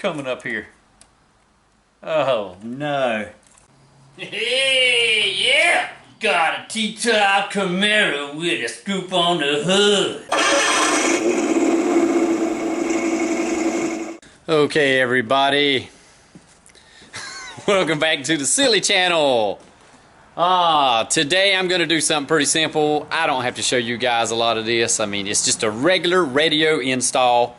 coming up here? Oh no. Hey, yeah! Got a T-top Camaro with a scoop on the hood. Okay, everybody. Welcome back to the Silly Channel. Today I'm going to do something pretty simple. I don't have to show you guys a lot of this. I mean, it's just a regular radio install.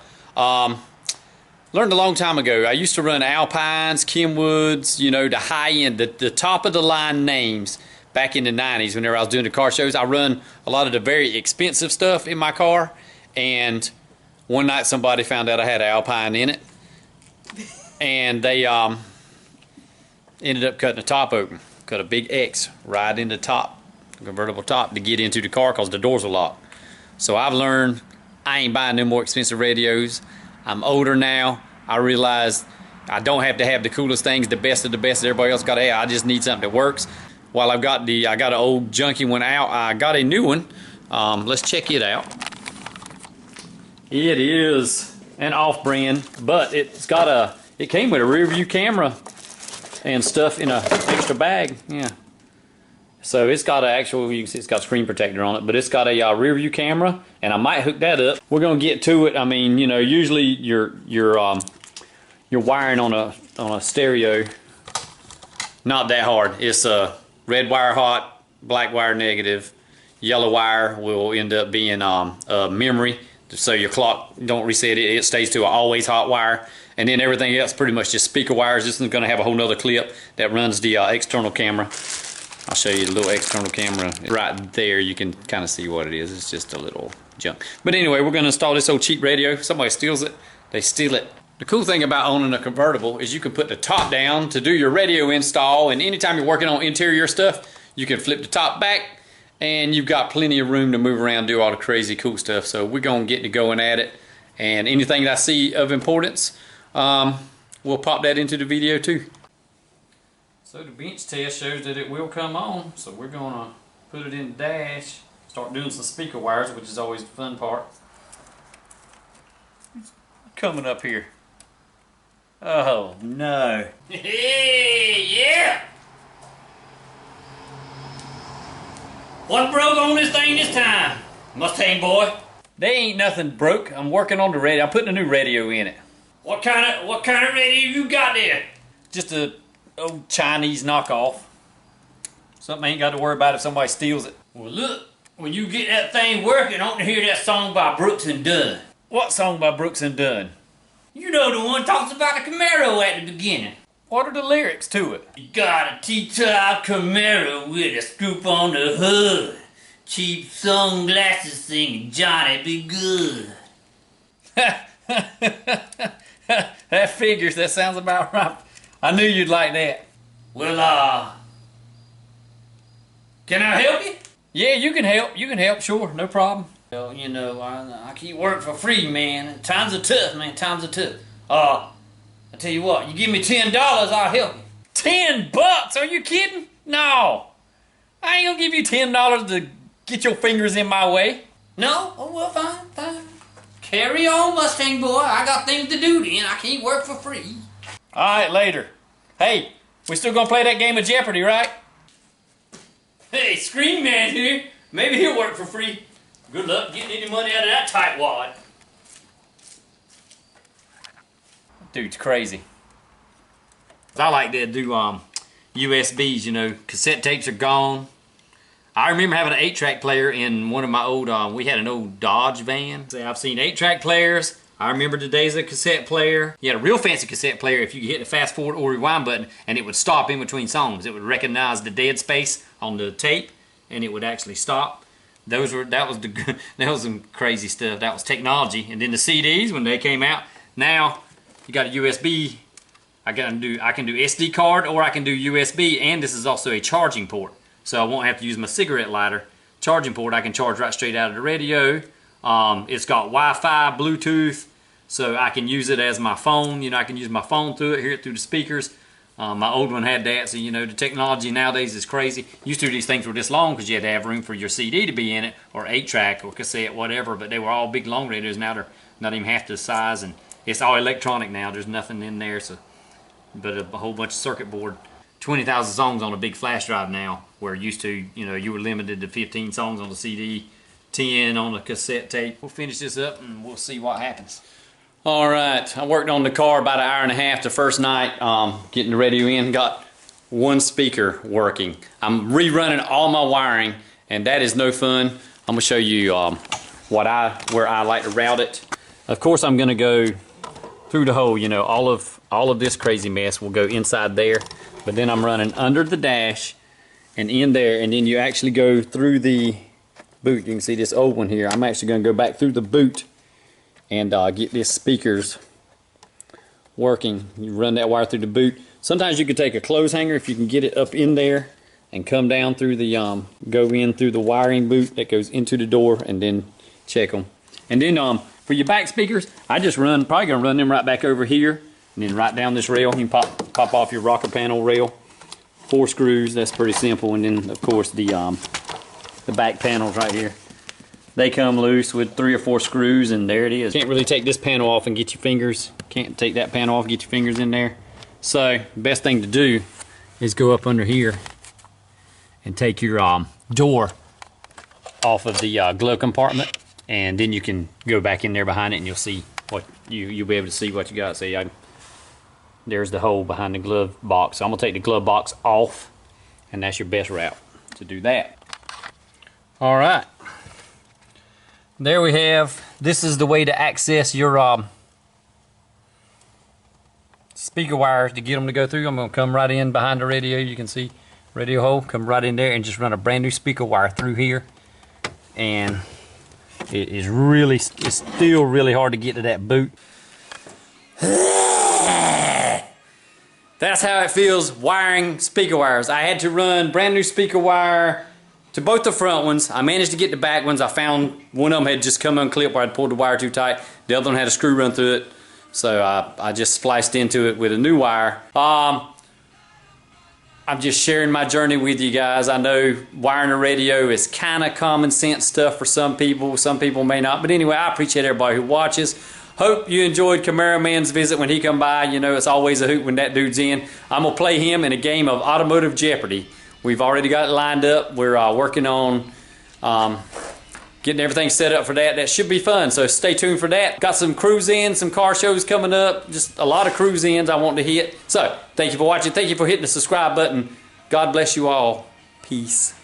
Learned a long time ago. I used to run Alpines, Kenwoods, you know, the high-end, the top of the line names back in the 90s whenever I was doing the car shows. I run a lot of the very expensive stuff in my car, and one night somebody found out I had an Alpine in it, and they ended up cutting the top open. Cut a big X right in the top, convertible top, to get into the car because the doors are locked. So I've learned I ain't buying no more expensive radios. I'm older now. I realize I don't have to have the coolest things, the best of the best that everybody else got to have. I just need something that works. While I got an old junky one out, I got a new one. Let's check it out. It is an off-brand, but it came with a rear view camera and stuff in an extra bag. Yeah. So it's got you can see it's got a screen protector on it, but it's got a rear view camera, and I might hook that up. We're gonna get to it. I mean, you know, usually you're wiring on a stereo. Not that hard. It's a red wire hot, black wire negative, yellow wire will end up being a memory, so your clock don't reset it. It stays to an always hot wire, and then everything else pretty much just speaker wires. This is gonna have a whole nother clip that runs the external camera. I'll show you the little external camera right there. You can kind of see what it is. It's just a little junk. But anyway, we're going to install this old cheap radio. If somebody steals it, they steal it. The cool thing about owning a convertible is you can put the top down to do your radio install, and anytime you're working on interior stuff, you can flip the top back, and you've got plenty of room to move around and do all the crazy cool stuff. So we're going to get to going at it, and anything that I see of importance, we'll pop that into the video too. So the bench test shows that it will come on, so we're going to put it in the dash, start doing some speaker wires, which is always the fun part. It's coming up here. Oh no. Hey, yeah! What broke on this thing this time, Mustang boy? There ain't nothing broke. I'm working on the radio. I'm putting a new radio in it. What kind of radio you got there? Just a old Chinese knockoff. Something I ain't got to worry about if somebody steals it. Well, look, when you get that thing working, I want to hear that song by Brooks and Dunn. What song by Brooks and Dunn? You know the one talks about the Camaro at the beginning. What are the lyrics to it? You got a T-top Camaro with a scoop on the hood. Cheap sunglasses singing Johnny Be Good. That figures. That sounds about right. I knew you'd like that. Well, can I help you? Yeah, you can help. You can help, sure. No problem. Well, you know, I keep working for free, man. Times are tough, man. Times are tough. I tell you what, you give me $10, I'll help you. $10? Are you kidding? No. I ain't gonna give you $10 to get your fingers in my way. No? Oh, well, fine. Carry on, Mustang boy. I got things to do then. I can't work for free. Alright, later. Hey, we still gonna play that game of Jeopardy, right? Hey, Screen Man here. Maybe he'll work for free. Good luck getting any money out of that tightwad. Dude's crazy. I like to do USBs, you know. Cassette tapes are gone. I remember having an 8-track player in one of my old, we had an old Dodge van. I've seen 8-track players. I remember the days of cassette player. You had a real fancy cassette player if you could hit the fast forward or rewind button, and it would stop in between songs. It would recognize the dead space on the tape, and it would actually stop. That was some crazy stuff. That was technology. And then the CDs, when they came out, now you got a USB. I can do SD card, or I can do USB, and this is also a charging port. So I won't have to use my cigarette lighter. Charging port, I can charge right straight out of the radio. It's got Wi-Fi, Bluetooth, so I can use it as my phone. You know, I can use my phone through it, hear it through the speakers. My old one had that, so you know, the technology nowadays is crazy. Used to, these things were this long because you had to have room for your CD to be in it, or 8-track, or cassette, whatever, but they were all big long radios. Now they're not even half the size, and It's all electronic now. There's nothing in there, so but a whole bunch of circuit board. 20,000 songs on a big flash drive now, where used to, you know, you were limited to 15 songs on the CD, 10 on the cassette tape. We'll finish this up and we'll see what happens. All right, I worked on the car about an hour and a half the first night, getting the radio in. Got one speaker working. I'm rerunning all my wiring, and that is no fun. I'm gonna show you where I like to route it. Of course, I'm gonna go through the hole. You know, all of this crazy mess will go inside there, but then I'm running under the dash and in there, and then you actually go through the boot. You can see this old one here. I'm actually gonna go back through the boot and get this speakers working. You run that wire through the boot. Sometimes you could take a clothes hanger if you can get it up in there and come down through the go in through the wiring boot that goes into the door, and then check them. And then for your back speakers, I just probably gonna run them right back over here and then right down this rail. You can pop off your rocker panel rail. 4 screws. That's pretty simple. And then of course the back panels right here. They come loose with 3 or 4 screws, and there it is. Can't really take this panel off and get your fingers. Can't take that panel off and get your fingers in there. So the best thing to do is go up under here and take your door off of the glove compartment, and then you can go back in there behind it, and you'll see what you'll be able to see what you got. See, there's the hole behind the glove box. So I'm gonna take the glove box off, and that's your best route to do that. All right. There we have, this is the way to access your speaker wires to get them to go through. I'm going to come right in behind the radio. You can see radio hole, come right in there and just run a brand new speaker wire through here. And it's still really hard to get to that boot. That's how it feels wiring speaker wires. I had to run brand new speaker wire to both the front ones. I managed to get the back ones. I found one of them had just come unclipped where I'd pulled the wire too tight. The other one had a screw run through it. So I just spliced into it with a new wire. I'm just sharing my journey with you guys. I know wiring a radio is kind of common sense stuff for some people. Some people may not. But anyway, I appreciate everybody who watches. Hope you enjoyed Camaro Man's visit when he come by. You know, it's always a hoot when that dude's in. I'm going to play him in a game of Automotive Jeopardy. We've already got it lined up. We're working on getting everything set up for that. That should be fun, so stay tuned for that. Got some cruise ins, some car shows coming up. Just a lot of cruise ins I want to hit. So, thank you for watching. Thank you for hitting the subscribe button. God bless you all. Peace.